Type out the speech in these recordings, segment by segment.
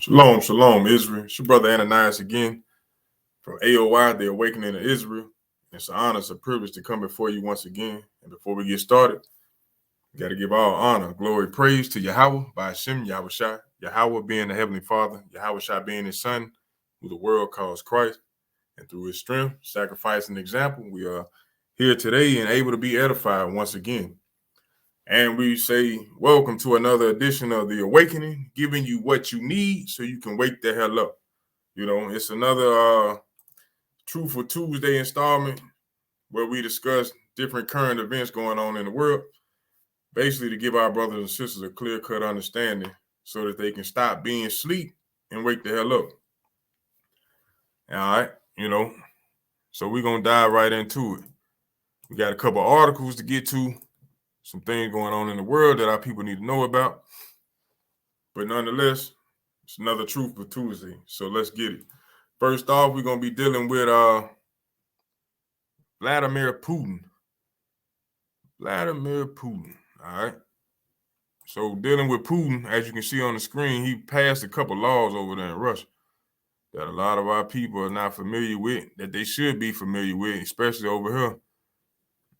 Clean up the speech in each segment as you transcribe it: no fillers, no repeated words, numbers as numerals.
Shalom, shalom, Israel. It's your brother Ananias again from A.O.I, the Awakening of Israel. It's an honor, it's a privilege to come before you once again. And before we get started, we got to give all honor, glory, praise to Yahweh by Hashem, Yahushua. Yahweh being the Heavenly Father, Yahushua being His Son, who the world calls Christ. And through His strength, sacrifice, and example, we are here today and able to be edified once again. And we say, welcome to another edition of The Awakening, giving you what you need so you can wake the hell up. You know, it's another Truthful Tuesday installment where we discuss different current events going on in the world, basically to give our brothers and sisters a clear-cut understanding so that they can stop being asleep and wake the hell up. All right, so we're going to dive right into it. We got a couple articles to get to, some things going on in the world that our people need to know about. But nonetheless, it's another Truthful Tuesday, so let's get it. First off, we're going to be dealing with Vladimir Putin. Vladimir Putin, all right? So dealing with Putin, as you can see on the screen, he passed a couple laws over there in Russia that a lot of our people are not familiar with, that they should be familiar with, especially over here.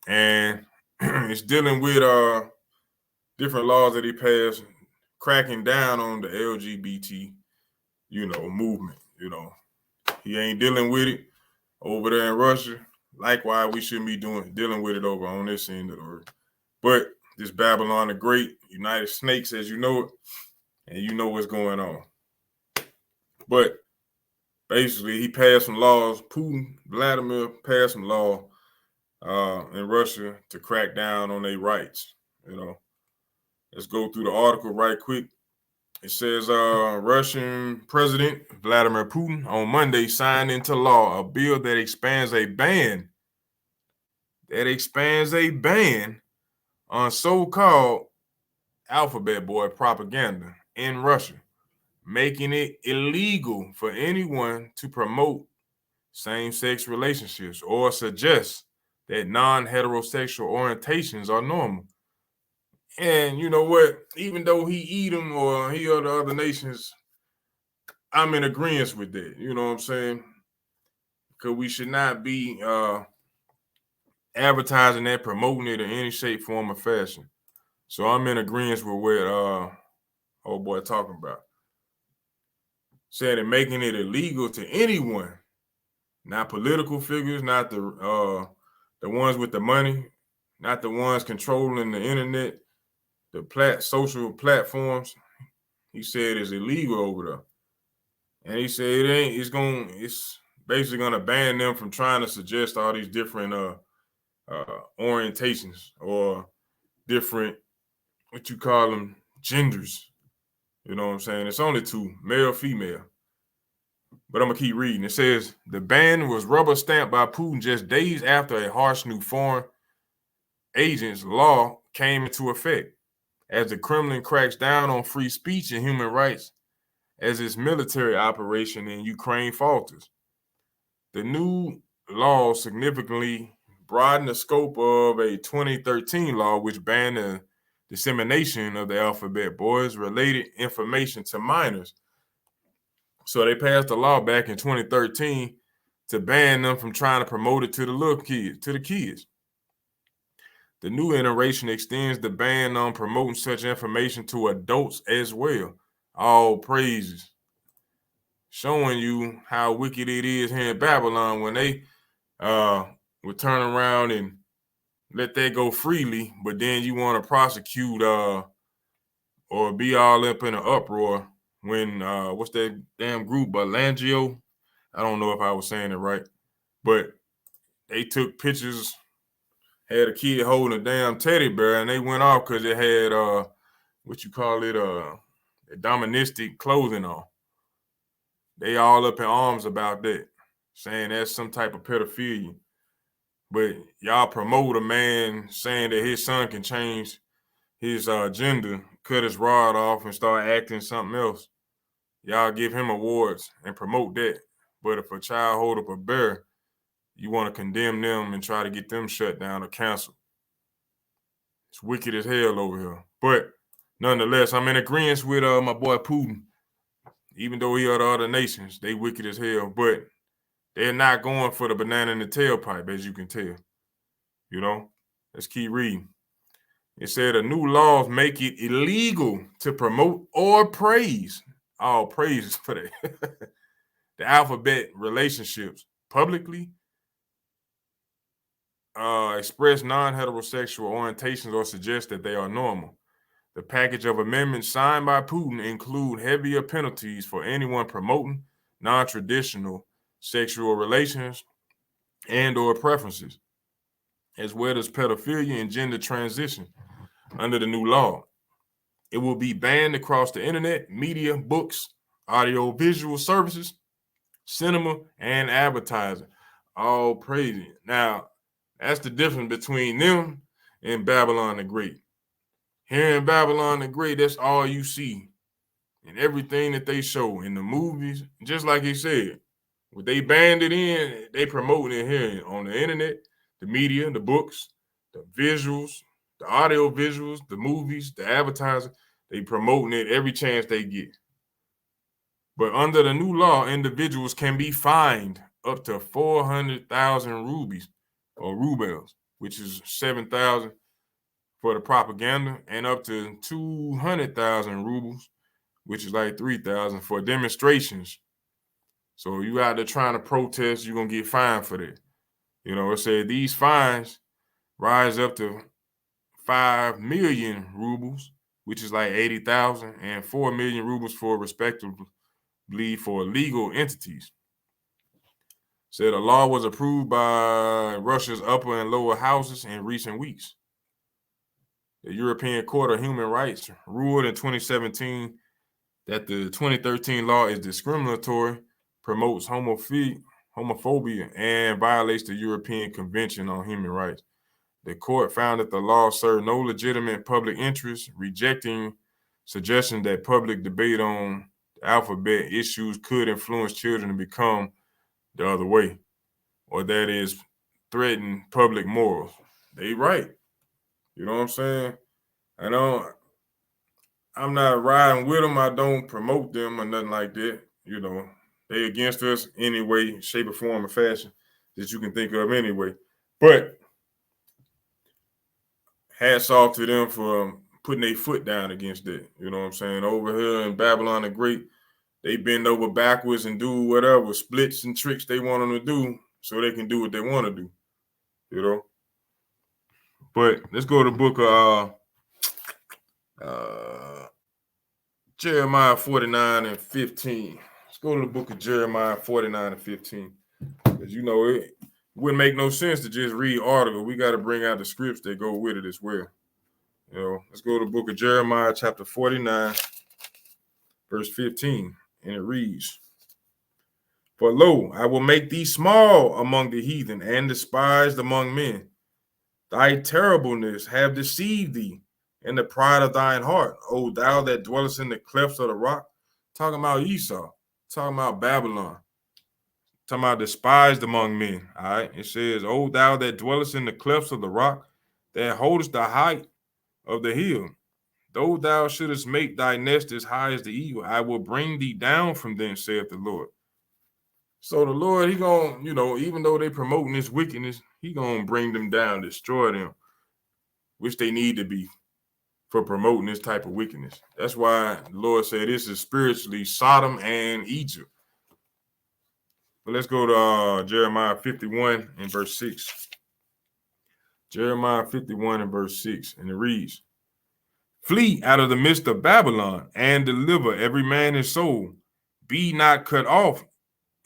And it's dealing with different laws that he passed, cracking down on the LGBT, movement. He ain't dealing with it over there in Russia. Likewise, we shouldn't be dealing with it over on this end of the earth. But this Babylon the Great, United Snakes, as you know it, and you know what's going on. But basically, he passed some laws. Putin, Vladimir, passed some law in Russia to crack down on their rights. Let's go through the article right quick. It says Russian President Vladimir Putin on Monday signed into law a bill that expands a ban on so-called alphabet boy propaganda in Russia, making it illegal for anyone to promote same-sex relationships or suggest that non-heterosexual orientations are normal. And you know what? Even though he eat them or he or the other nations, I'm in agreement with that. You know what I'm saying? Because we should not be advertising that, promoting it in any shape, form, or fashion. So I'm in agreement with what old boy talking about. Said it making it illegal to anyone, not political figures, not the ones with the money, not the ones controlling the internet, the social platforms. He said it's illegal over there. And he said it's basically gonna ban them from trying to suggest all these different orientations or different, what you call them, genders. You know what I'm saying? It's only two, male, female. But I'm gonna keep reading. It says the ban was rubber stamped by Putin just days after a harsh new foreign agents law came into effect, as the Kremlin cracks down on free speech and human rights as its military operation in Ukraine falters. The new law significantly broadened the scope of a 2013 law which banned the dissemination of the alphabet boys' related information to minors. So they passed a law back in 2013 to ban them from trying to promote it to the little kids, to the kids. The new iteration extends the ban on promoting such information to adults as well. All praises. Showing you how wicked it is here in Babylon when they would turn around and let that go freely, but then you want to prosecute or be all up in an uproar when what's that damn group, Langio? I don't know if I was saying it right, but they took pictures, had a kid holding a damn teddy bear, and they went off because it had doministic clothing on. They all up in arms about that, saying that's some type of pedophilia. But y'all promote a man saying that his son can change his gender, cut his rod off, and start acting something else. Y'all give him awards and promote that. But if a child hold up a bear, you want to condemn them and try to get them shut down or canceled. It's wicked as hell over here. But nonetheless, I'm in agreement with my boy Putin. even though he are the other nations, they wicked as hell, but they're not going for the banana in the tailpipe, as you can tell. You know, let's keep reading. It said, a new laws make it illegal to promote or praise. All praises for that. The alphabet relationships publicly, express non-heterosexual orientations or suggest that they are normal. The package of amendments signed by Putin include heavier penalties for anyone promoting non-traditional sexual relations and or preferences, as well as pedophilia and gender transition under the new law. It will be banned across the internet, media, books, audio-visual services, cinema, and advertising. All praise. Now, that's the difference between them and Babylon the Great. Here in Babylon the Great, that's all you see. And everything that they show in the movies, just like he said, when they banned it in, they promoting it here on the internet, the media, the books, the visuals, the audio visuals, the movies, the advertising. They promoting it every chance they get. But under the new law, individuals can be fined up to 400,000 rubies or rubles, which is 7,000 for the propaganda, and up to 200,000 rubles, which is like 3,000 for demonstrations. So you out there trying to protest, you're going to get fined for that. You know, it said these fines rise up to 5 million rubles, which is like 80,000, and 4 million rubles for respectively for legal entities. Said a law was approved by Russia's upper and lower houses in recent weeks. The European Court of Human Rights ruled in 2017 that the 2013 law is discriminatory, promotes homophobia, and violates the European Convention on Human Rights. The court found that the law served no legitimate public interest, rejecting suggestion that public debate on the alphabet issues could influence children to become the other way, or that is threaten public morals. They right. You know what I'm saying? I'm not riding with them. I don't promote them or nothing like that. You know, they against us any way, shape, or form, or fashion that you can think of anyway. But hats off to them for putting their foot down against that. You know what I'm saying? Over here in Babylon the Great, they bend over backwards and do whatever splits and tricks they want them to do so they can do what they want to do. You know? But let's go to the book of Jeremiah 49 and 15. Let's go to the book of Jeremiah 49 and 15. Because, you know, it wouldn't make no sense to just read article. We got to bring out the scripts that go with it as well. You know, let's go to the book of Jeremiah chapter 49, verse 15. And it reads, for lo, I will make thee small among the heathen and despised among men. Thy terribleness have deceived thee, and the pride of thine heart, O thou that dwellest in the clefts of the rock. Talking about Esau, talking about Babylon, talking about despised among men. All right, it says, O thou that dwellest in the clefts of the rock, that holdest the height of the hill. Though thou shouldest make thy nest as high as the eagle, I will bring thee down from thence, saith the Lord. So the Lord, he gonna, you know, even though they promoting this wickedness, he gonna bring them down, destroy them, which they need to be for promoting this type of wickedness. That's why the Lord said this is spiritually Sodom and Egypt. But let's go to Jeremiah 51 and verse 6. Jeremiah 51 and verse 6, and it reads, flee out of the midst of Babylon and deliver every man his soul. Be not cut off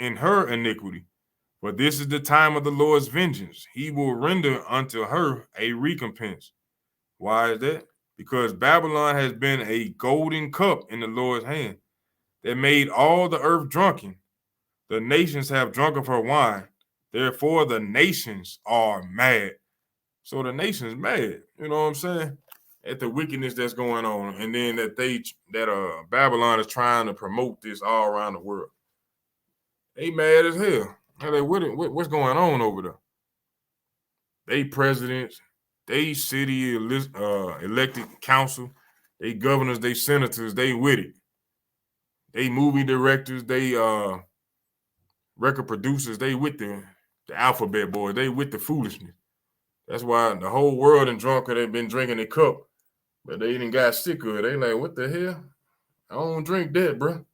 in her iniquity, for this is the time of the Lord's vengeance. He will render unto her a recompense. Why is that? Because Babylon has been a golden cup in the Lord's hand that made all the earth drunken. The nations have drunk of her wine. Therefore, the nations are mad. So the nation's mad. You know what I'm saying? At the wickedness that's going on, and then that Babylon is trying to promote this all around the world. They mad as hell. What's going on over there? They presidents, they city elected council, they governors, they senators, they with it. They movie directors, they record producers, they with the alphabet boys, they with the foolishness. That's why the whole world and drunk they've been drinking a cup, but they even got sick of it. They like, what the hell? I don't drink that, bro.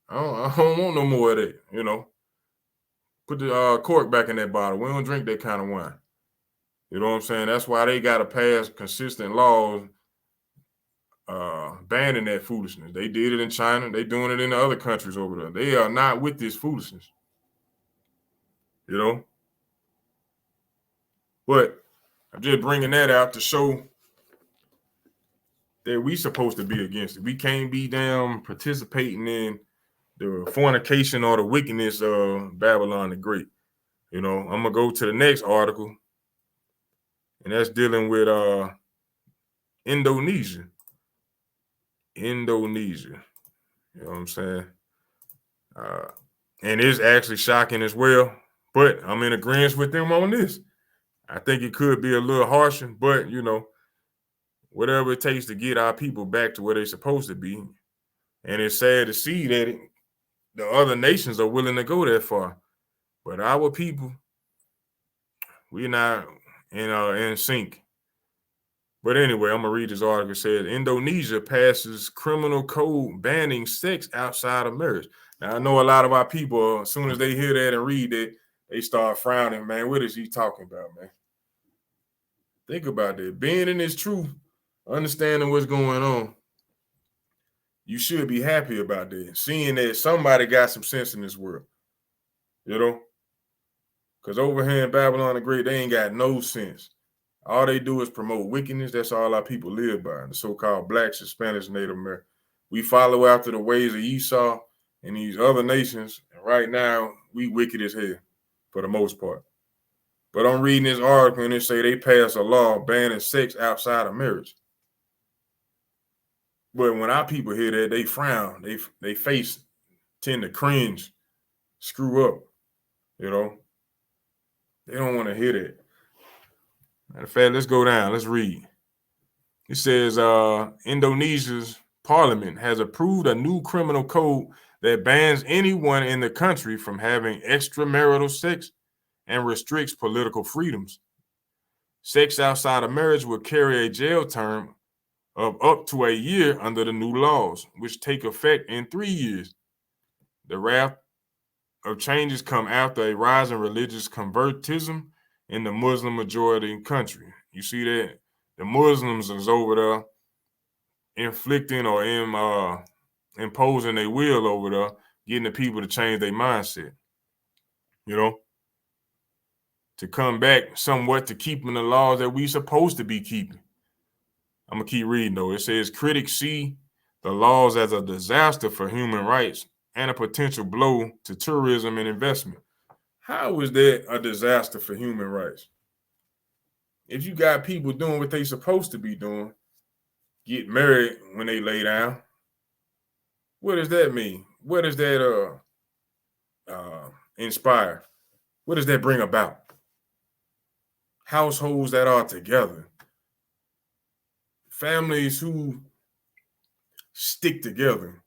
I don't want no more of that. You know, put the cork back in that bottle. We don't drink that kind of wine. You know what I'm saying? That's why they got to pass consistent laws banning that foolishness. They did it in China. They doing it in the other countries over there. They are not with this foolishness. You know? But I'm just bringing that out to show that we supposed to be against it. We can't be damn participating in the fornication or the wickedness of Babylon the Great. You know, I'm gonna go to the next article, and that's dealing with Indonesia. Indonesia. You know what I'm saying? And it's actually shocking as well. But I'm in agreement with them on this. I think it could be a little harsher, but you know, whatever it takes to get our people back to where they're supposed to be. And it's sad to see that the other nations are willing to go that far. But our people, we're not in sync. But anyway, I'm gonna read this article. It says Indonesia passes criminal code banning sex outside of marriage. Now I know a lot of our people, as soon as they hear that and read it, they start frowning. Man, what is he talking about, man? Think about that. Being in this truth, understanding what's going on, you should be happy about that. Seeing that somebody got some sense in this world, you know? Because over here in Babylon the Great, they ain't got no sense. All they do is promote wickedness. That's all our people live by. The so-called blacks, Hispanics, Native Americans. We follow after the ways of Esau and these other nations. And right now, we wicked as hell for the most part. But I'm reading this article and they say they passed a law banning sex outside of marriage. But when our people hear that, they frown. They face tend to cringe, screw up. You know, they don't want to hear that. Matter of fact, let's go down. Let's read. It says Indonesia's parliament has approved a new criminal code that bans anyone in the country from having extramarital sex and restricts political freedoms. Sex outside of marriage will carry a jail term of up to a year under the new laws, which take effect in 3 years. The raft of changes come after a rise in religious convertism in the Muslim majority country. You see that? The Muslims is over there inflicting or imposing their will over there, getting the people to change their mindset, you know, to come back somewhat to keeping the laws that we supposed to be keeping. I'm going to keep reading, though. It says critics see the laws as a disaster for human rights and a potential blow to tourism and investment. How is that a disaster for human rights? If you got people doing what they supposed to be doing, get married when they lay down, what does that mean? What does that inspire? What does that bring about? Households that are together, families who stick together,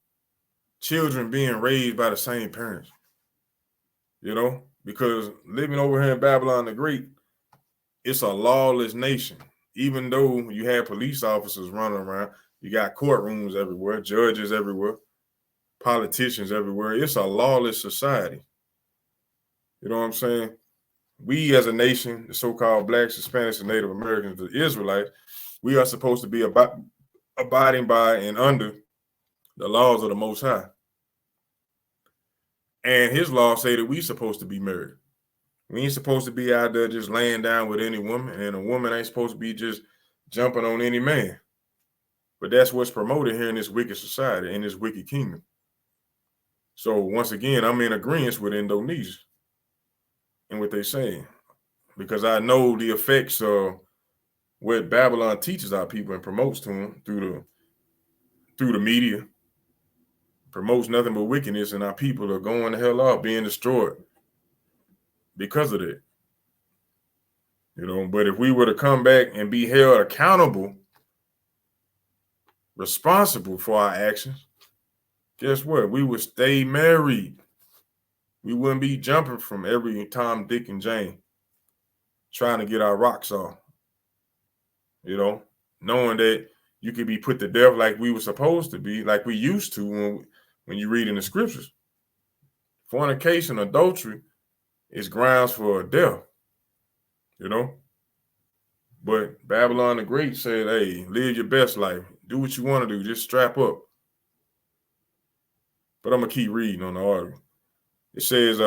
children being raised by the same parents, you know, because living over here in Babylon the Great, it's a lawless nation. Even though you have police officers running around, you got courtrooms everywhere, judges everywhere, politicians everywhere. It's a lawless society. You know what I'm saying? We as a nation, the so-called blacks, Hispanics, and Native Americans, the Israelites, we are supposed to be abiding by and under the laws of the Most High. And his laws say that we supposed to be married. We ain't supposed to be out there just laying down with any woman, and a woman ain't supposed to be just jumping on any man. But that's what's promoted here in this wicked society, in this wicked kingdom. So once again, I'm in agreement with Indonesia and what they're saying, because I know the effects of what Babylon teaches our people and promotes to them through the media, promotes nothing but wickedness, and our people are going the hell off, being destroyed because of that. You know, but if we were to come back and be held accountable, responsible for our actions, guess what? We would stay married. We wouldn't be jumping from every Tom, Dick, and Jane trying to get our rocks off. You know, knowing that you could be put to death like we were supposed to be, like we used to when you read in the scriptures. Fornication, adultery is grounds for death, you know. But Babylon the Great said, hey, live your best life. Do what you want to do. Just strap up. But I'm going to keep reading on the article. It says,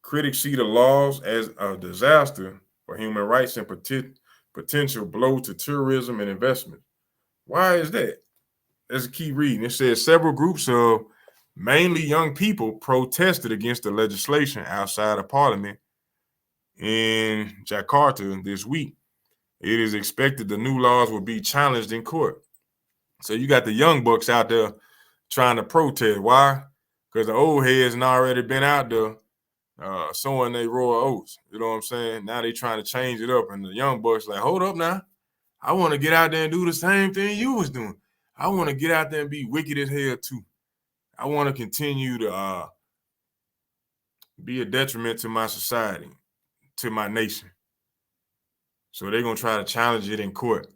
critics see the laws as a disaster for human rights and potential blow to tourism and investment. Why is that? There's a key reading. It says several groups of mainly young people protested against the legislation outside of Parliament in Jakarta this week. It is expected the new laws will be challenged in court. So you got the young bucks out there trying to protest. Why? Because the old heads had already been out there sowing their royal oats. You know what I'm saying? Now they trying to change it up. And the young bucks like, hold up now. I want to get out there and do the same thing you was doing. I want to get out there and be wicked as hell too. I want to continue to be a detriment to my society, to my nation. So they're going to try to challenge it in court. It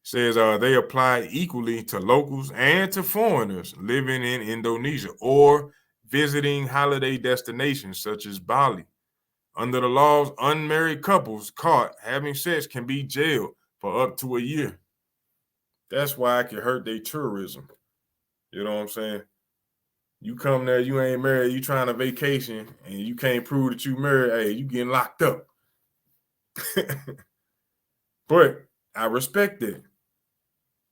says they apply equally to locals and to foreigners living in Indonesia or visiting holiday destinations such as Bali. Under the laws, unmarried couples caught having sex can be jailed for up to a year. That's why it can hurt their tourism. You know what I'm saying? You come there, you ain't married, you trying to vacation, and you can't prove that you married, hey, you getting locked up. But I respect it.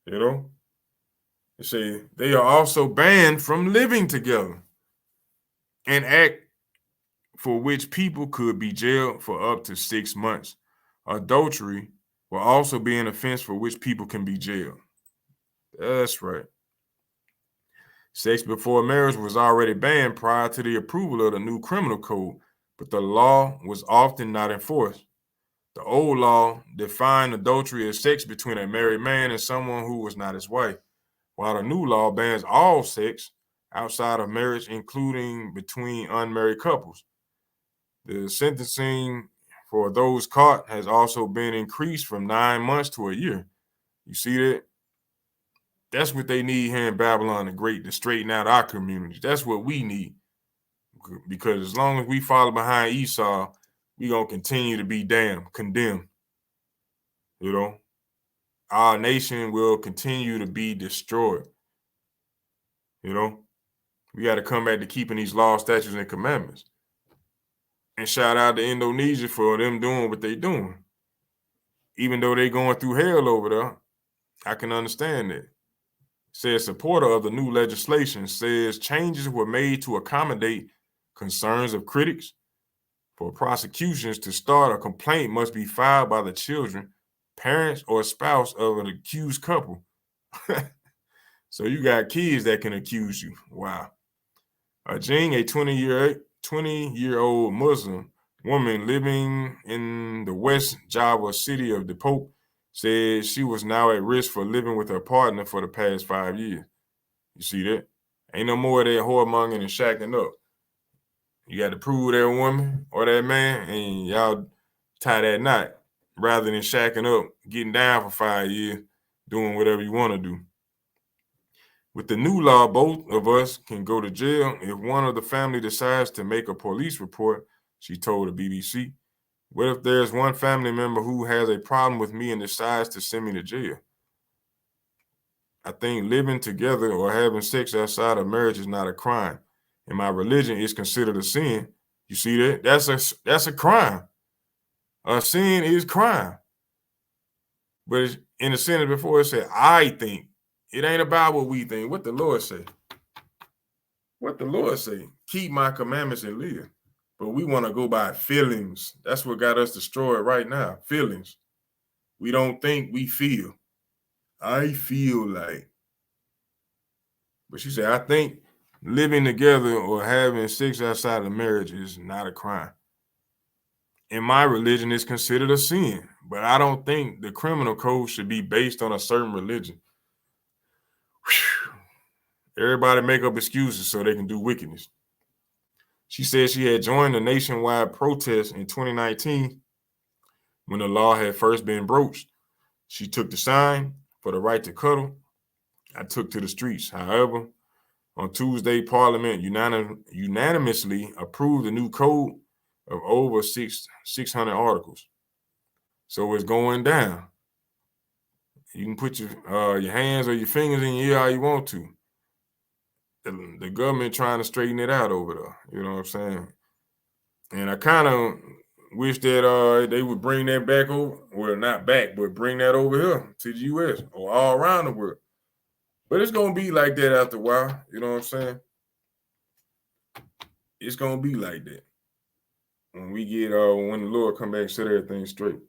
You know? They say they are also banned from living together, an act for which people could be jailed for up to 6 months. Adultery will also be an offense for which people can be jailed. That's right. Sex before marriage was already banned prior to the approval of the new criminal code, but the law was often not enforced. The old law defined adultery as sex between a married man and someone who was not his wife, while the new law bans all sex outside of marriage, including between unmarried couples. The sentencing for those caught has also been increased from 9 months to a year. You see that? That's what they need here in Babylon the Great to straighten out our communities. That's what we need. Because as long as we follow behind Esau, we're going to continue to be condemned. You know, our nation will continue to be destroyed. You know, we got to come back to keeping these laws, statutes, and commandments. And shout out to Indonesia for them doing what they doing. Even though they going through hell over there, I can understand that. Says supporter of the new legislation says changes were made to accommodate concerns of critics. For prosecutions to start, a complaint must be filed by the children, parents, or spouse of an accused couple. So you got kids that can accuse you. Wow. Jing, a 20-year-old Muslim woman living in the West Java city of Depok, said she was now at risk for living with her partner for the past 5 years. You see that? Ain't no more of that whoremongering and shacking up. You got to prove that woman or that man, and y'all tie that knot rather than shacking up, getting down for 5 years, doing whatever you want to do. With the new law, both of us can go to jail if one of the family decides to make a police report, she told the BBC. What if there's one family member who has a problem with me and decides to send me to jail? I think living together or having sex outside of marriage is not a crime. In my religion, it's considered a sin. You see that? That's a crime. A sin is crime. But in the sentence before, it said, I think. It ain't about what we think. What the Lord say? What the Lord say? Keep my commandments and live. But we want to go by feelings. That's what got us destroyed right now. Feelings. We don't think, we feel. I feel like. But she said, I think living together or having sex outside of marriage is not a crime. In my religion, it's considered a sin. But I don't think the criminal code should be based on a certain religion. Whew. Everybody make up excuses so they can do wickedness. She said she had joined a nationwide protest in 2019 when the law had first been broached. She took the sign for the right to cuddle. I took to the streets. However, on Tuesday, Parliament unanimously approved a new code of over 600 articles. So it's going down. You can put your hands or your fingers in your ear all you want to. The government trying to straighten it out over there. You know what I'm saying? And I kind of wish that they would bring that back over. Well, not back, but bring that over here to the U.S. or all around the world. But it's going to be like that after a while. You know what I'm saying? It's going to be like that. When we get, when the Lord come back and set everything straight.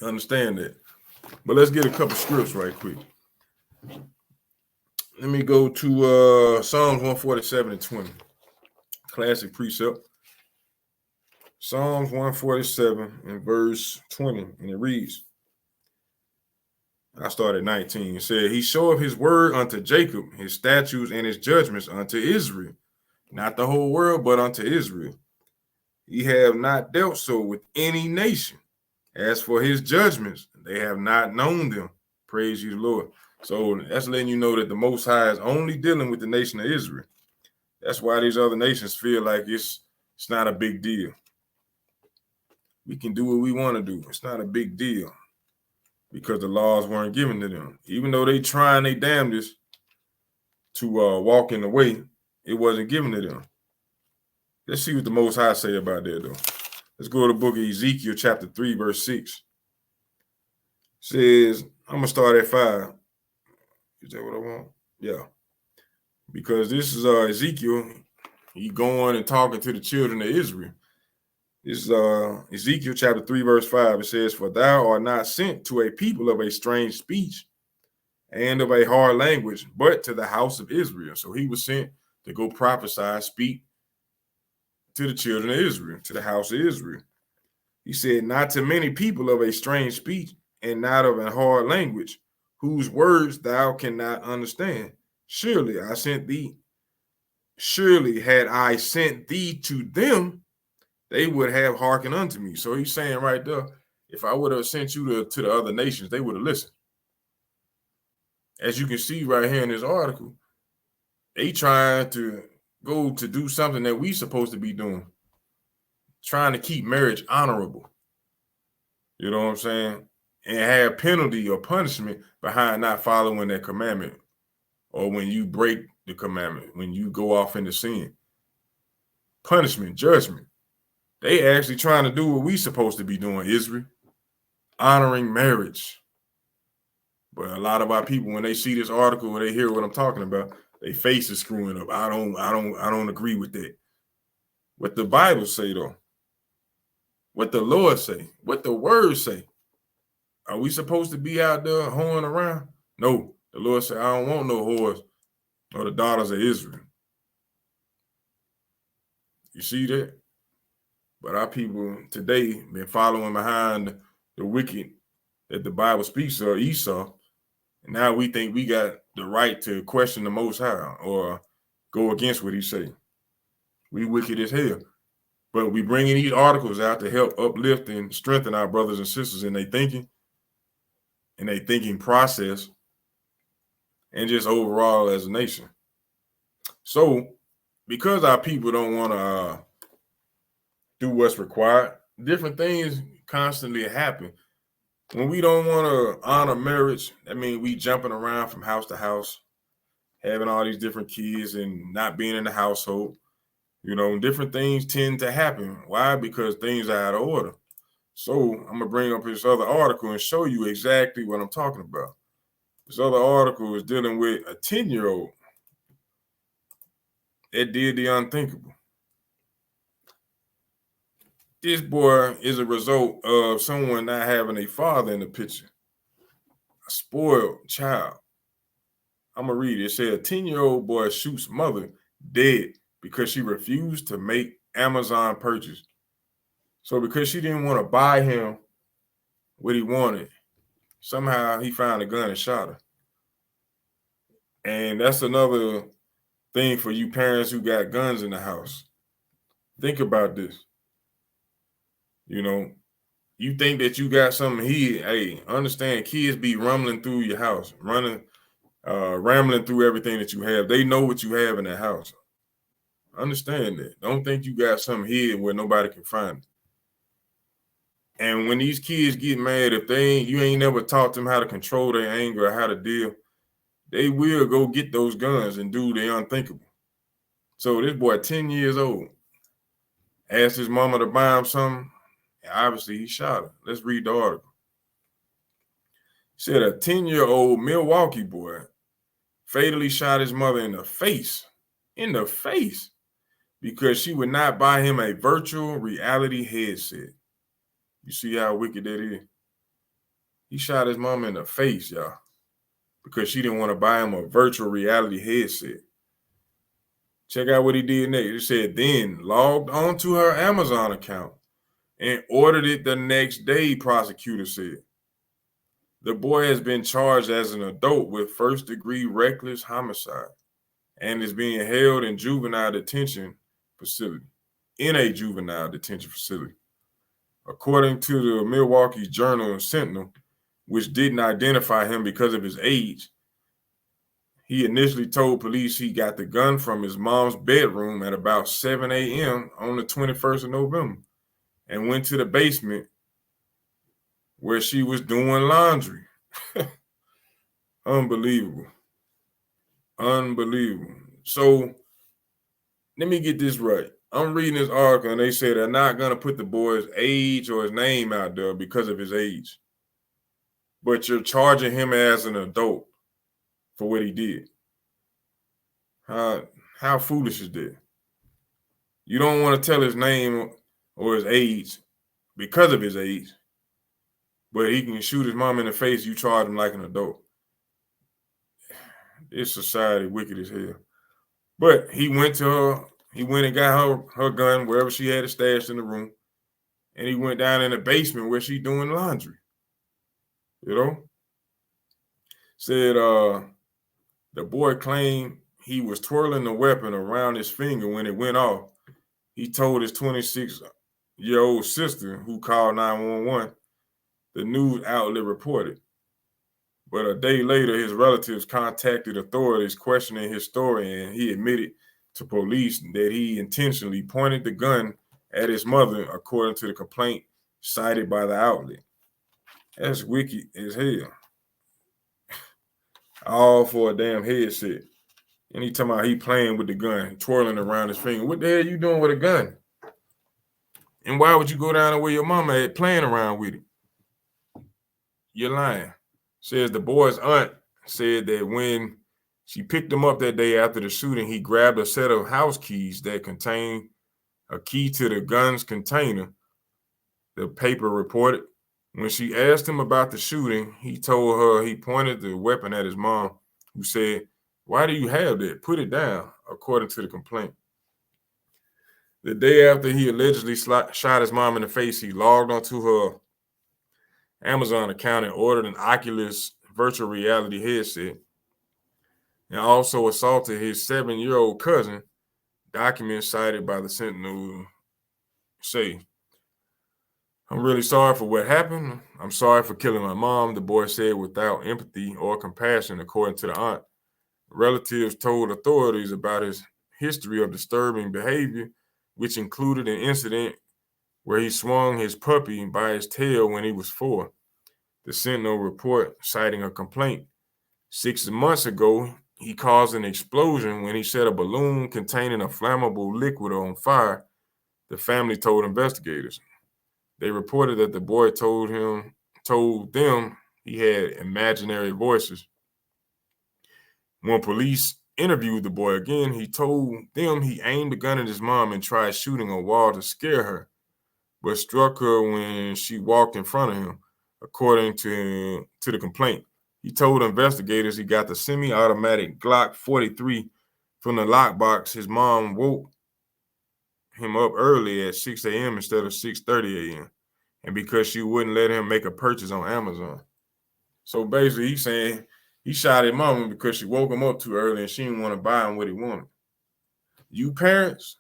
Understand that. But let's get a couple scripts right quick. Let me go to Psalms 147 and 20. Classic precept. Psalms 147 and verse 20. And it reads, I start at 19. It said, He showeth his word unto Jacob, his statutes and his judgments unto Israel. Not the whole world, but unto Israel. He have not dealt so with any nation. As for his judgments, they have not known them. Praise you, the Lord. So that's letting you know that the Most High is only dealing with the nation of Israel. That's why these other nations feel like it's not a big deal. We can do what we want to do. It's not a big deal because the laws weren't given to them. Even though they trying their damnedest to walk in the way, it wasn't given to them. Let's see what the Most High say about that, though. Let's go to the book of Ezekiel, chapter 3, verse 6. It says, I'm going to start at 5. Is that what I want? Yeah. Because this is Ezekiel. He going and talking to the children of Israel. This is Ezekiel chapter 3, verse 5. It says, For thou art not sent to a people of a strange speech and of a hard language, but to the house of Israel. So he was sent to go prophesy, speak to the children of Israel, to the house of Israel. He said, Not to many people of a strange speech and not of a hard language, whose words thou cannot understand. Surely I sent thee. Surely had I sent thee to them, they would have hearkened unto me. So he's saying right there, if I would have sent you to the other nations, they would have listened. As you can see right here in this article, they trying to go to do something that we supposed to be doing, trying to keep marriage honorable. You know what I'm saying? And have penalty or punishment behind not following that commandment, or when you break the commandment, when you go off into sin. Punishment, judgment. They actually trying to do what we supposed to be doing, Israel, honoring marriage. But a lot of our people, when they see this article, when they hear what I'm talking about, their face is screwing up. I don't agree with that. What the Bible say though, what the Lord say, what the word say. Are we supposed to be out there hoeing around? No, the Lord said, I don't want no whores or the daughters of Israel. You see that? But our people today been following behind the wicked that the Bible speaks of, Esau. And now we think we got the right to question the Most High or go against what he say. We wicked as hell. But we bringing these articles out to help uplift and strengthen our brothers and sisters in their thinking and their thinking process and just overall as a nation. So because our people don't want to do what's required, different things constantly happen. When we don't want to honor marriage, that means we jumping around from house to house, having all these different kids and not being in the household. You know, different things tend to happen. Why? Because things are out of order. So I'm going to bring up this other article and show you exactly what I'm talking about. This other article is dealing with a 10-year-old that did the unthinkable. This boy is a result of someone not having a father in the picture. A spoiled child. I'm going to read it. It said a 10-year-old boy shoots mother dead because she refused to make Amazon purchase. So because she didn't want to buy him what he wanted, somehow he found a gun and shot her. And that's another thing for you parents who got guns in the house. Think about this. You know, you think that you got something here. Hey, understand kids be rumbling through your house, rambling through everything that you have. They know what you have in that house. Understand that. Don't think you got something here where nobody can find it. And when these kids get mad, if you ain't never taught them how to control their anger or how to deal, they will go get those guns and do the unthinkable. So this boy, 10 years old, asked his mama to buy him something. And obviously, he shot her. Let's read the article. Said a 10-year-old Milwaukee boy fatally shot his mother in the face, because she would not buy him a virtual reality headset. You see how wicked that is? He shot his mama in the face, y'all, because she didn't want to buy him a virtual reality headset. Check out what he did next. It said, then logged onto her Amazon account and ordered it the next day, prosecutor said. The boy has been charged as an adult with first-degree reckless homicide and is being held in a juvenile detention facility. According to the Milwaukee Journal Sentinel, which didn't identify him because of his age, he initially told police he got the gun from his mom's bedroom at about 7 a.m. on the 21st of November and went to the basement where she was doing laundry. Unbelievable. So let me get this right. I'm reading this article and they say they're not going to put the boy's age or his name out there because of his age. But you're charging him as an adult for what he did. How foolish is that? You don't want to tell his name or his age because of his age, but he can shoot his mom in the face. You charge him like an adult. This society wicked as hell. But he went and got her gun wherever she had it stashed in the room, and he went down in the basement where she doing laundry. You know? Said the boy claimed he was twirling the weapon around his finger when it went off. He told his 26-year-old sister, who called 911, the news outlet reported. But a day later, his relatives contacted authorities questioning his story, and he admitted to police that he intentionally pointed the gun at his mother, according to the complaint cited by the outlet. That's wicked as hell. All for a damn headset. And he talking about he playing with the gun, twirling around his finger. What the hell you doing with a gun? And why would you go down to where your mama at playing around with it? You're lying. Says the boy's aunt said that when she picked him up that day after the shooting, he grabbed a set of house keys that contained a key to the gun's container, the paper reported. When she asked him about the shooting, he told her he pointed the weapon at his mom, who said, "Why do you have that? Put it down," according to the complaint. The day after he allegedly shot his mom in the face, he logged onto her Amazon account and ordered an Oculus virtual reality headset, and also assaulted his 7-year-old cousin, documents cited by the Sentinel say. "I'm really sorry for what happened. I'm sorry for killing my mom," the boy said without empathy or compassion, according to the aunt. Relatives told authorities about his history of disturbing behavior, which included an incident where he swung his puppy by his tail when he was 4. The Sentinel report citing a complaint. 6 months ago, he caused an explosion when he set a balloon containing a flammable liquid on fire, the family told investigators. They reported that the boy told them he had imaginary voices. When police interviewed the boy again, he told them he aimed a gun at his mom and tried shooting a wall to scare her, but struck her when she walked in front of him, according to the complaint. He told investigators he got the semi-automatic Glock 43 from the lockbox. His mom woke him up early at 6 a.m. instead of 6:30 a.m. and because she wouldn't let him make a purchase on Amazon. So basically he's saying He shot his mama because she woke him up too early and she didn't want to buy him what he wanted. You parents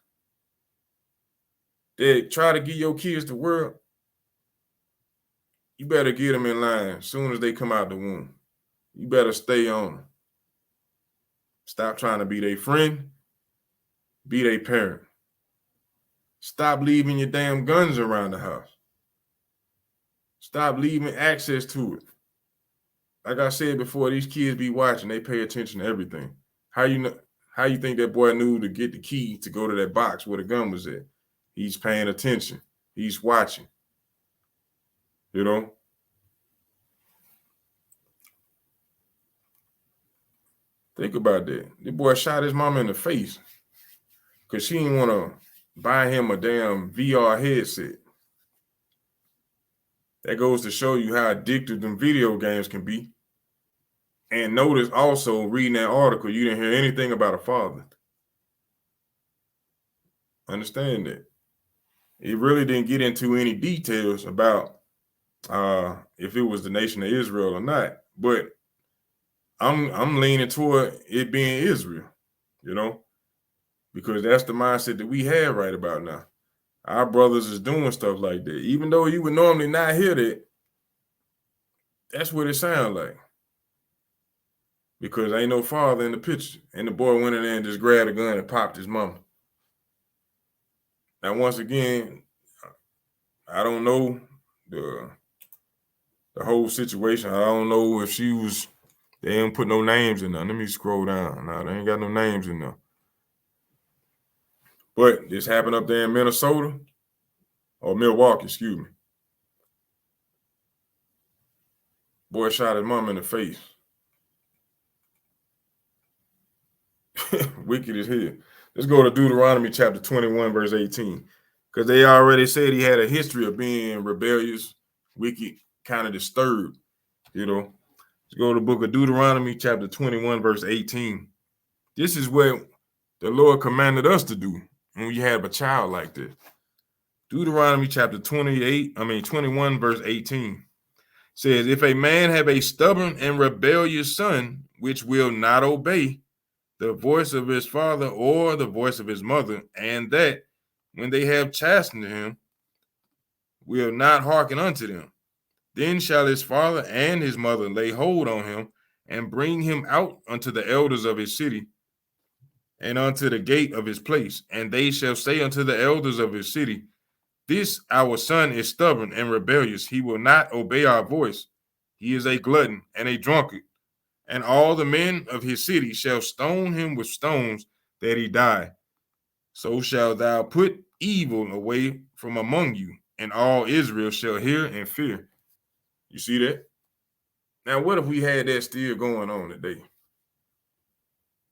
that try to give your kids the world, you better get them in line as soon as they come out the womb. You better stay on them. Stop trying to be their friend. Be their parent. Stop leaving your damn guns around the house. Stop leaving access to it. Like I said before, these kids be watching. They pay attention to everything. How you think that boy knew to get the key to go to that box where the gun was at? He's paying attention. He's watching. You know? Think about that. The boy shot his mama in the face because she didn't want to buy him a damn VR headset. That goes to show you how addictive them video games can be. And notice also, reading that article, you didn't hear anything about a father. Understand that. It really didn't get into any details about if it was the nation of Israel or not. But I'm leaning toward it being Israel, you know, because that's the mindset that we have right about now. Our brothers is doing stuff like that. Even though you would normally not hear that, that's what it sounds like. Because ain't no father in the picture. And the boy went in there and just grabbed a gun and popped his mama. Now, once again, I don't know the whole situation. I don't know if she was, they didn't put no names in there. Let me scroll down. No, they ain't got no names in there. But this happened up there in Minnesota or Milwaukee, excuse me. Boy shot his mom in the face. Wicked as hell. Let's go to Deuteronomy chapter 21, verse 18. Because they already said he had a history of being rebellious, wicked, kind of disturbed, you know. Let's go to the book of Deuteronomy chapter 21, verse 18. This is what the Lord commanded us to do when we have a child like this. Deuteronomy chapter 21, verse 18 says, if a man have a stubborn and rebellious son, which will not obey the voice of his father or the voice of his mother, and that when they have chastened him, will not hearken unto them, then shall his father and his mother lay hold on him and bring him out unto the elders of his city and unto the gate of his place. And they shall say unto the elders of his city, this our son is stubborn and rebellious. He will not obey our voice. He is a glutton and a drunkard. And all the men of his city shall stone him with stones that he die. So shalt thou put evil away from among you, and all Israel shall hear and fear. You see that? Now, what if we had that still going on today?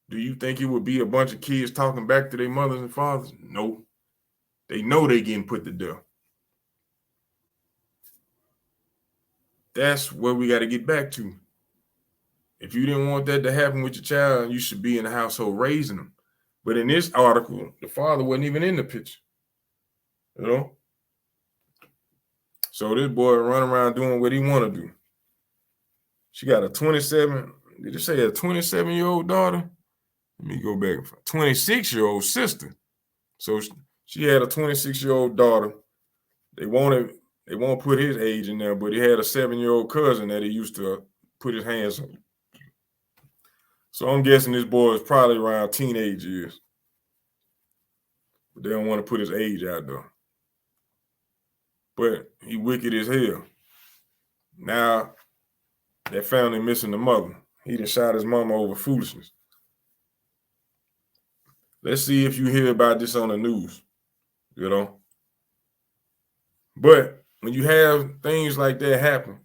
Do you think it would be a bunch of kids talking back to their mothers and fathers? No. They know they getting put to death. That's where we got to get back to. If you didn't want that to happen with your child, you should be in the household raising them. But in this article, the father wasn't even in the picture. You know? So this boy run around doing what he want to do. She got a 27, did you say a 27-year-old daughter? Let me go back. 26-year-old sister. So she had a 26-year-old daughter. They won't put his age in there, but he had a 7-year-old cousin that he used to put his hands on. So I'm guessing this boy is probably around teenage years. But they don't want to put his age out there. But he wicked as hell. Now, that family missing the mother. He done shot his mama over foolishness. Let's see if you hear about this on the news, you know. But when you have things like that happen,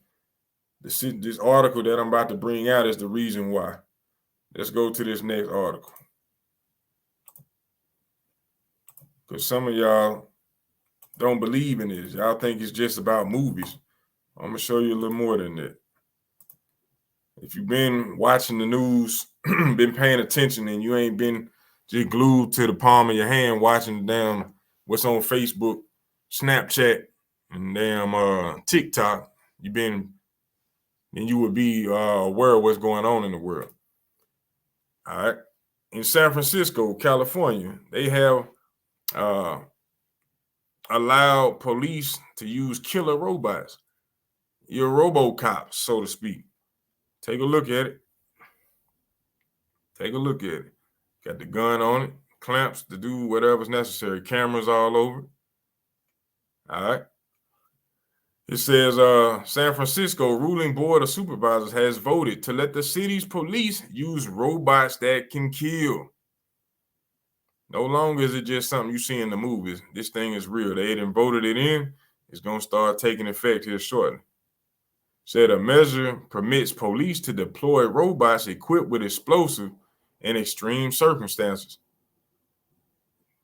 this article that I'm about to bring out is the reason why. Let's go to this next article. Because some of y'all don't believe in this. Y'all think it's just about movies. I'm going to show you a little more than that. If you've been watching the news, been paying attention, and you ain't been just glued to the palm of your hand watching damn what's on Facebook, Snapchat, and damn TikTok, you've been then you would be aware of what's going on in the world. All right. In San Francisco, California, they have allowed police to use killer robots, your Robocops, so to speak. Take a look at it. Take a look at it. Got the gun on it, clamps to do whatever's necessary, cameras all over. All right. It says San Francisco ruling board of supervisors has voted to let the city's police use robots that can kill. No longer is it just something you see in the movies. This thing is real. They done voted it in. It's going to start taking effect here shortly. Said a measure permits police to deploy robots equipped with explosive in extreme circumstances.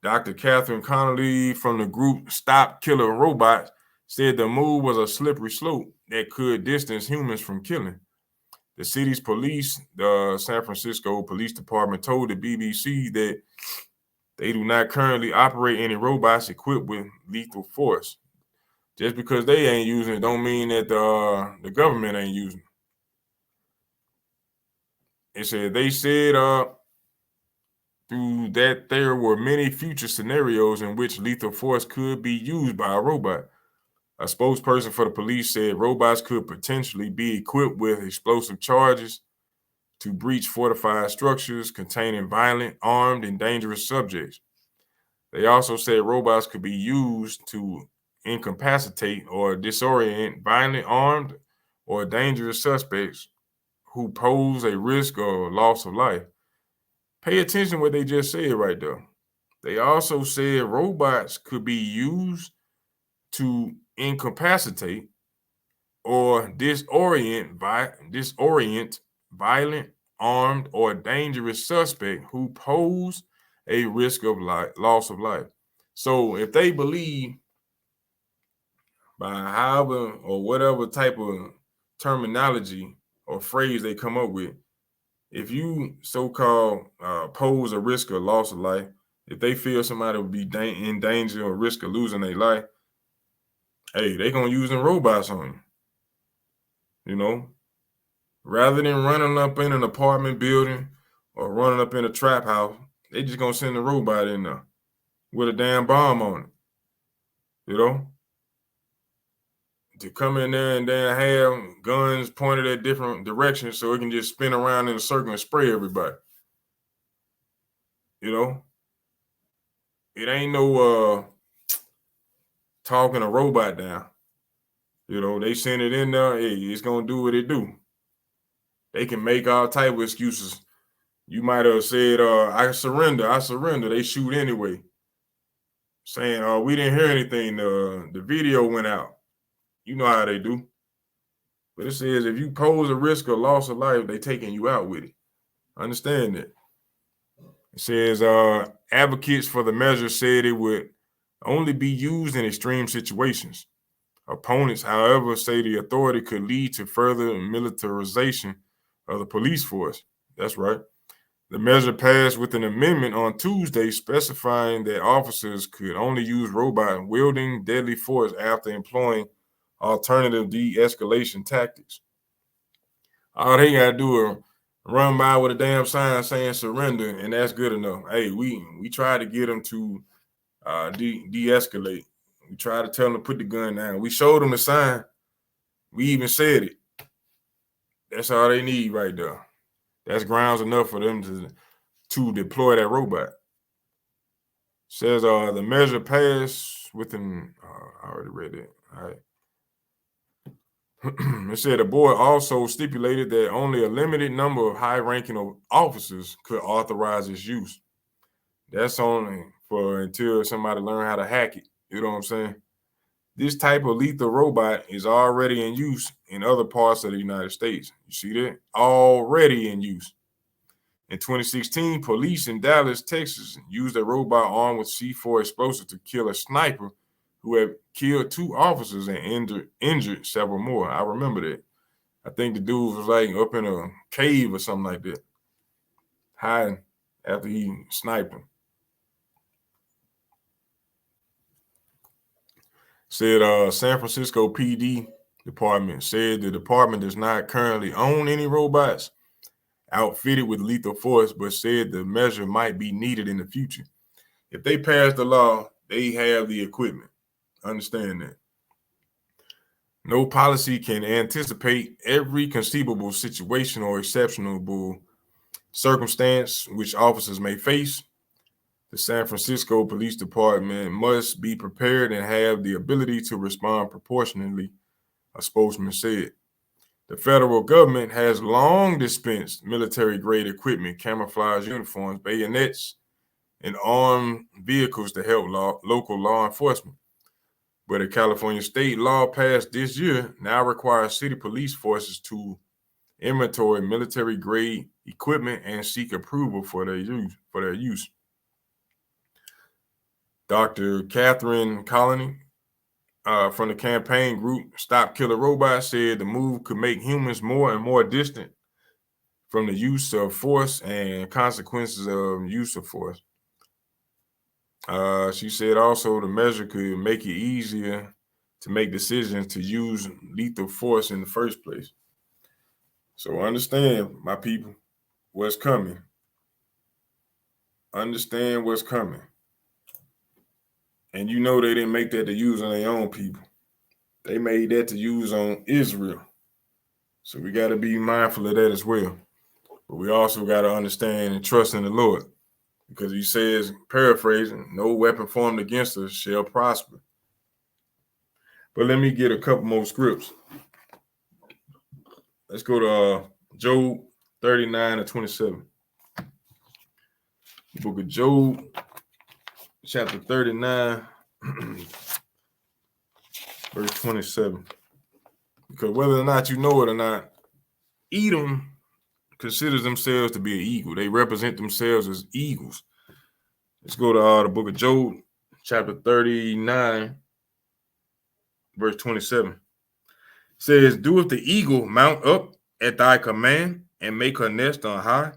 Dr. Catherine Connolly from the group Stop Killer Robots said the move was a slippery slope that could distance humans from killing. The city's police, the San Francisco Police Department, told the BBC that they do not currently operate any robots equipped with lethal force. Just because they ain't using it don't mean that the government ain't using it. It said they said through that there were many future scenarios in which lethal force could be used by a robot. A spokesperson for the police said robots could potentially be equipped with explosive charges to breach fortified structures containing violent, armed, and dangerous subjects. They also said robots could be used to incapacitate or disorient violent, armed, or dangerous suspects who pose a risk or loss of life. Pay attention to what they just said right there. They also said robots could be used to incapacitate or disorient violent, armed, or dangerous suspect who pose a risk of loss of life. So if they believe by however or whatever type of terminology or phrase they come up with, if you so-called pose a risk of loss of life, if they feel somebody would be in danger or risk of losing their life, hey, they gonna use them robots on you. You know, rather than running up in an apartment building or running up in a trap house, they just gonna send a robot in there with a damn bomb on it. You know, to come in there and then have guns pointed at different directions so it can just spin around in a circle and spray everybody. You know, it ain't no talking a robot down. You know, they send it in there, hey, it's gonna do what it do. They can make all type of excuses. You might have said, I surrender. They shoot anyway. Saying, we didn't hear anything. The video went out. You know how they do. But it says if you pose a risk of loss of life, they taking you out with it. Understand that. It says advocates for the measure said it would only be used in extreme situations. Opponents, however, say the authority could lead to further militarization of the police force. That's right. The measure passed with an amendment on Tuesday specifying that officers could only use robots wielding deadly force after employing alternative de-escalation tactics. All they gotta do is run by with a damn sign saying surrender, and that's good enough. Hey, we try to get them to de-escalate. We try to tell them to put the gun down. We showed them the sign. We even said it. That's all they need right there. That's grounds enough for them to deploy that robot. Says the measure passed within. I already read it. All right. It said the board also stipulated that only a limited number of high-ranking officers could authorize its use. That's only for until somebody learn how to hack it. You know what I'm saying? This type of lethal robot is already in use in other parts of the United States. You see that? Already in use. In 2016, police in Dallas, Texas, used a robot armed with C4 explosive to kill a sniper who had killed 2 officers and injured several more. I remember that. I think the dude was like up in a cave or something like that, hiding after he sniped him. Said San Francisco PD, Department said the department does not currently own any robots outfitted with lethal force, but said the measure might be needed in the future. If they pass the law, they have the equipment. Understand that. No policy can anticipate every conceivable situation or exceptional circumstance which officers may face. The San Francisco Police Department must be prepared and have the ability to respond proportionately, a spokesman said. The federal government has long dispensed military-grade equipment, camouflage uniforms, bayonets, and armed vehicles to help local law enforcement. But a California state law passed this year now requires city police forces to inventory military-grade equipment and seek approval for their use. Dr. Catherine Colony from the campaign group Stop Killer Robots said the move could make humans more and more distant from the use of force and consequences of use of force. She said also the measure could make it easier to make decisions to use lethal force in the first place. So understand, my people, what's coming. Understand what's coming. And you know they didn't make that to use on their own people. They made that to use on Israel. So we got to be mindful of that as well. But we also got to understand and trust in the Lord. Because he says, paraphrasing, no weapon formed against us shall prosper. But let me get a couple more scripts. Let's go to Job 39 and 27. The book of Job, chapter 39, verse 27. Because whether or not you know it or not, Edom considers themselves to be an eagle. They represent themselves as eagles. Let's go to the book of Job, chapter 39, verse 27. It says, doeth the eagle mount up at thy command and make her nest on high?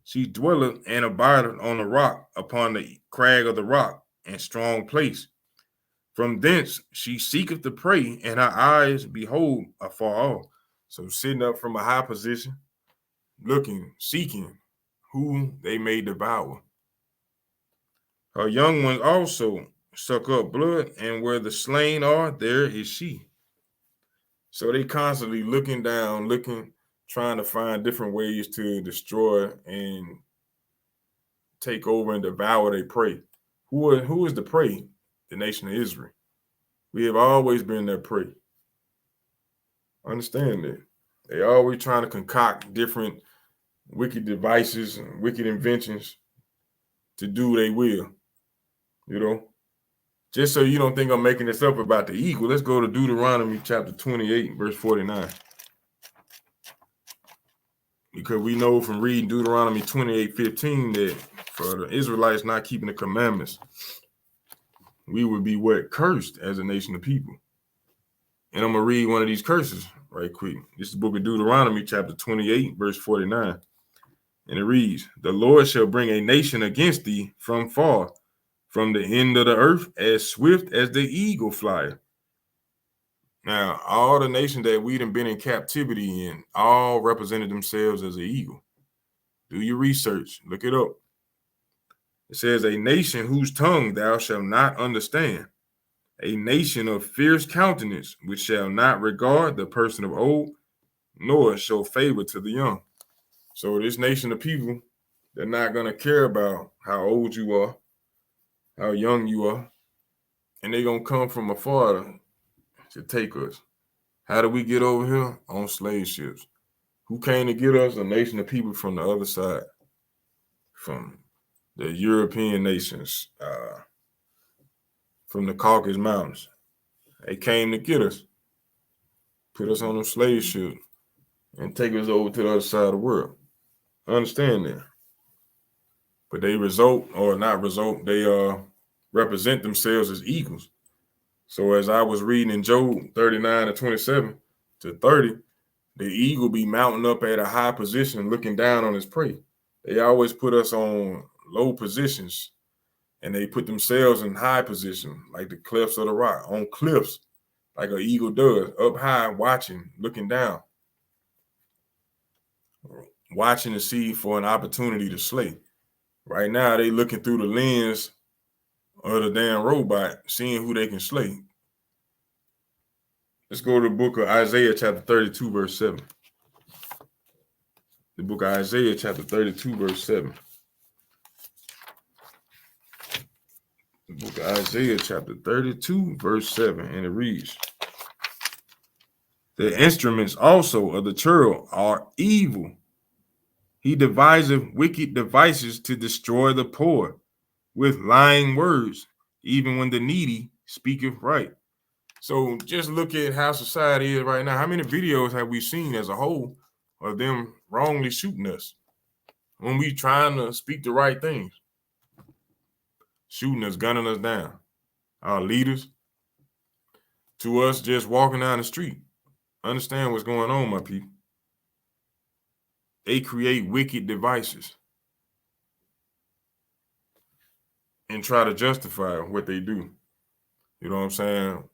She dwelleth and abideth on the rock, upon the crag of the rock, and strong place. From thence she seeketh the prey, and her eyes behold afar off. So sitting up from a high position, looking, seeking who they may devour. Her young ones also suck up blood, and where the slain are, there is she. So they constantly looking down, trying to find different ways to destroy and take over and devour their prey. Who is the prey? The nation of Israel. We have always been their prey. Understand that. They always trying to concoct different wicked devices and wicked inventions to do their will. You know, just so you don't think I'm making this up about the eagle, let's go to Deuteronomy chapter 28, verse 49. Because we know from reading Deuteronomy 28:15 that for the Israelites not keeping the commandments, we would be what? Cursed as a nation of people. And I'm going to read one of these curses right quick. This is the book of Deuteronomy chapter 28, verse 49. And it reads, the Lord shall bring a nation against thee from far, from the end of the earth, as swift as the eagle flieth. Now, all the nations that we'd been in captivity in, all represented themselves as an eagle. Do your research. Look it up. It says, a nation whose tongue thou shalt not understand, a nation of fierce countenance, which shall not regard the person of old, nor show favor to the young. So this nation of people, they're not going to care about how old you are, how young you are, and they're going to come from afar to take us. How do we get over here? On slave ships. Who came to get us? A nation of people from the other side, from the European nations, from the Caucasus Mountains. They came to get us, put us on a slave ship, and take us over to the other side of the world. Understand that. But they represent themselves as eagles. So as I was reading in Job 39 and 27 to 30, the eagle be mounting up at a high position, looking down on his prey. They always put us on low positions, and they put themselves in high position, like the cliffs of the rock, on cliffs, like an eagle does, up high, watching, looking down, watching to see for an opportunity to slay. Right now, they looking through the lens of the damn robot, seeing who they can slay. Let's go to the book of Isaiah, chapter 32, verse 7. The book of Isaiah, chapter 32, verse 7. The book of Isaiah, chapter 32, verse 7. And it reads, the instruments also of the churl are evil. He deviseth wicked devices to destroy the poor with lying words, even when the needy speaketh right. So just look at how society is right now. How many videos have we seen as a whole of them wrongly shooting us when we trying to speak the right things? Shooting us, gunning us down. Our leaders, to us just walking down the street. Understand what's going on, my people. They create wicked devices and try to justify what they do. You know what I'm saying?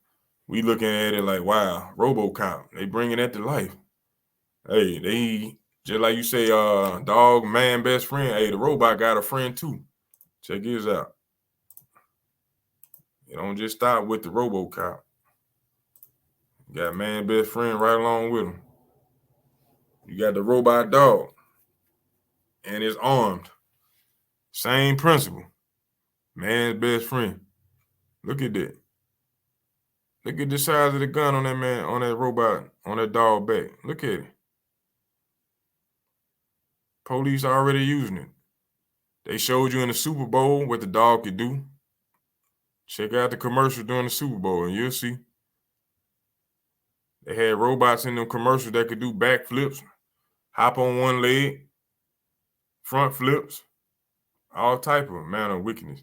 We looking at it like, wow, Robocop, they bringing that to life. Hey, they, just like you say, dog, man, best friend. Hey, the robot got a friend too. Check his out. You don't just stop with the Robocop. You got man, best friend right along with him. You got the robot dog, and it's armed. Same principle. Man's best friend. Look at that. Look at the size of the gun on that man, on that robot, on that dog back. Look at it. Police are already using it. They showed you in the Super Bowl what the dog could do. Check out the commercial during the Super Bowl and you'll see. They had robots in them commercials that could do backflips, hop on one leg, front flips, all type of manner of wickedness.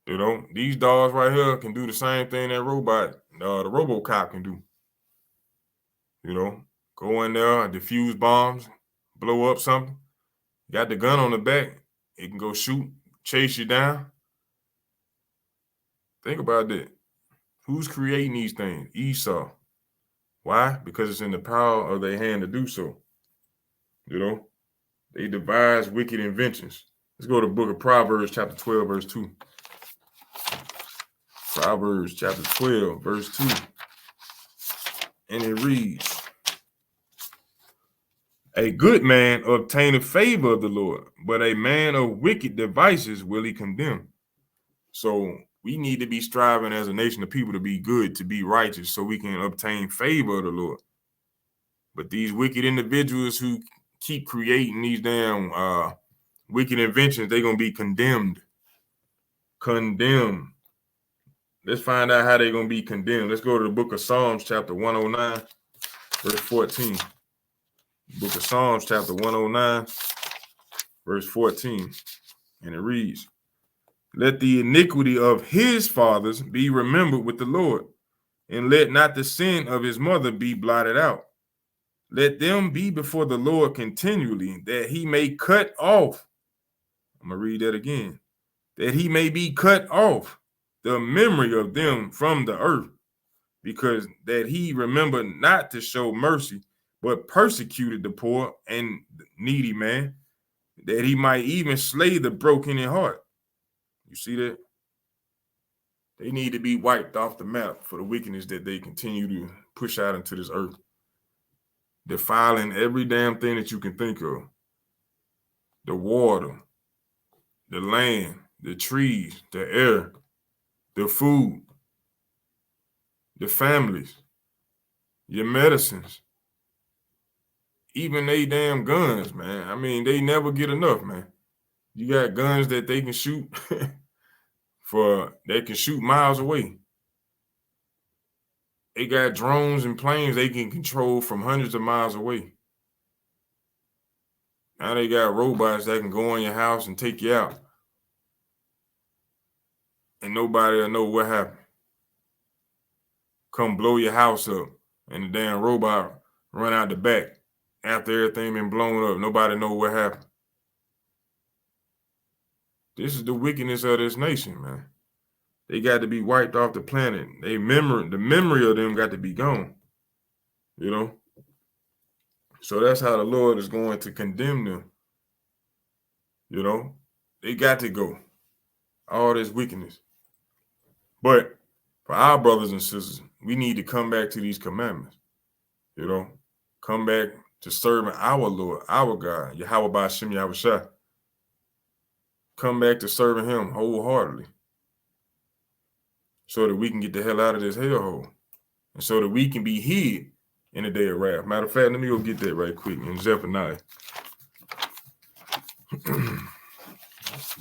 You know, these dogs right here can do the same thing that robot, the Robocop can do. You know, go in there, defuse bombs, blow up something. Got the gun on the back. It can go shoot, chase you down. Think about that. Who's creating these things? Esau. Why? Because it's in the power of their hand to do so. You know, they devise wicked inventions. Let's go to the book of Proverbs, chapter 12, verse 2. Proverbs, chapter 12, verse 2. And it reads, a good man obtaineth favor of the Lord, but a man of wicked devices will he condemn. So we need to be striving as a nation of people to be good, to be righteous, so we can obtain favor of the Lord. But these wicked individuals who keep creating these damn wicked inventions, they're going to be condemned. Condemned. Let's find out how they're going to be condemned. Let's go to the book of Psalms, chapter 109, verse 14. Book of Psalms, chapter 109, verse 14. And it reads, let the iniquity of his fathers be remembered with the Lord, and let not the sin of his mother be blotted out. Let them be before the Lord continually, that he may cut off. I'm going to read that again. That he may be cut off the memory of them from the earth, because that he remembered not to show mercy, but persecuted the poor and needy man, that he might even slay the broken in heart. You see that? They need to be wiped off the map for the wickedness that they continue to push out into this earth. Defiling every damn thing that you can think of. The water, the land, the trees, the air, the food, the families, your medicines, even they damn guns, man. I mean, they never get enough, man. You got guns that they can shoot they can shoot miles away. They got drones and planes they can control from hundreds of miles away. Now they got robots that can go in your house and take you out. And nobody will know what happened. Come blow your house up and the damn robot run out the back after everything been blown up. Nobody know what happened. This is the wickedness of this nation, man. They got to be wiped off the planet. The memory of them got to be gone. You know? So that's how the Lord is going to condemn them. You know? They got to go. All this wickedness. But for our brothers and sisters, we need to come back to these commandments. You know? Come back to serving our Lord, our God, Yahweh Ba'ashem Yahushua. Come back to serving him wholeheartedly so that we can get the hell out of this hellhole and so that we can be hid in the day of wrath. Matter of fact, let me go get that right quick in Zephaniah.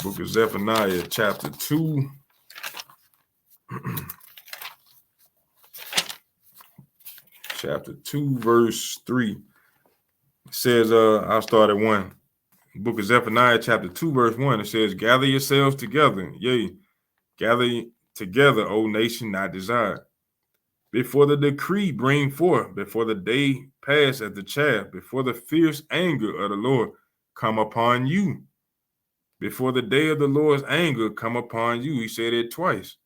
Book of Zephaniah, chapter 2. Chapter 2, verse 3. It says, I'll start at 1. Book of Zephaniah, chapter 2, verse 1. It says, gather yourselves together, yea, gather together, O nation not desired. Before the decree bring forth, before the day pass at the chaff, before the fierce anger of the Lord come upon you. Before the day of the Lord's anger come upon you. He said it twice.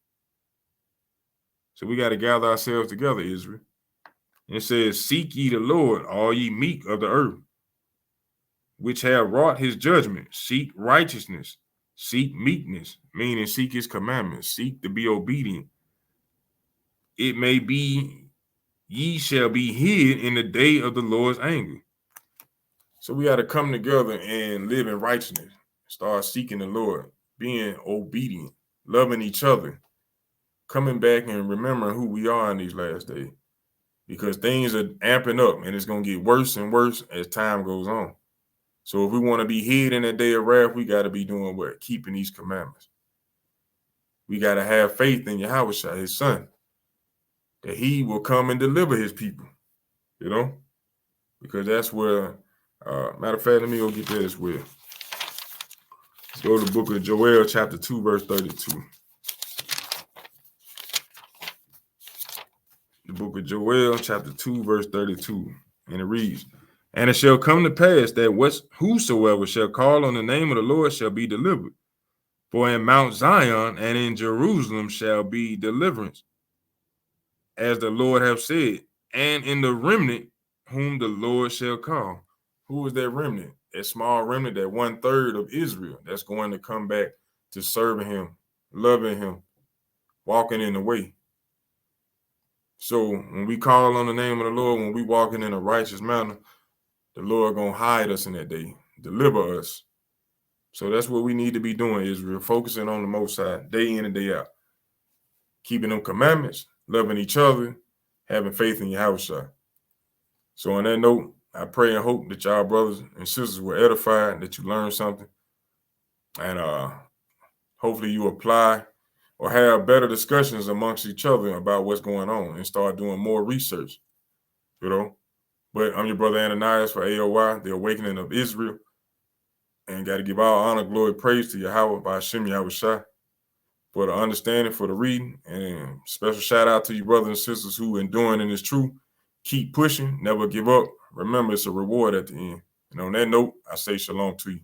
So we got to gather ourselves together, Israel. And it says, seek ye the Lord, all ye meek of the earth, which have wrought his judgment. Seek righteousness, seek meekness, meaning seek his commandments, seek to be obedient. It may be ye shall be hid in the day of the Lord's anger. So we got to come together and live in righteousness. Start seeking the Lord, being obedient, loving each other, coming back and remembering who we are in these last days. Because things are amping up and it's going to get worse and worse as time goes on. So if we want to be hid in that day of wrath, we got to be doing what? Keeping these commandments. We got to have faith in Yahushua, his son, that he will come and deliver his people, you know, because that's where, matter of fact, let me go get that as well. Let's go to the book of Joel, chapter 2, verse 32. The book of Joel, chapter 2, verse 32. And it reads, and it shall come to pass that whosoever shall call on the name of the Lord shall be delivered. For in Mount Zion and in Jerusalem shall be deliverance, as the Lord hath said, and in the remnant whom the Lord shall call. Who is that remnant? That small remnant, that 1/3 of Israel that's going to come back to serving him, loving him, walking in the way. So when we call on the name of the Lord, when we walking in a righteous manner, the Lord gonna hide us in that day, deliver us. So that's what we need to be doing, Israel, focusing on the Most High, day in and day out. Keeping them commandments, loving each other, having faith in Yahushua. So on that note, I pray and hope that y'all brothers and sisters were edified, that you learned something. And hopefully you apply or have better discussions amongst each other about what's going on and start doing more research, you know. But I'm your brother Ananias for A.O.I, the Awakening of Israel. And got to give all honor, glory, praise to Yahweh Ba'ashem Yahushua for the understanding, for the reading. And special shout out to you brothers and sisters who enduring in this truth. Keep pushing, never give up. Remember, it's a reward at the end. And on that note, I say shalom to you.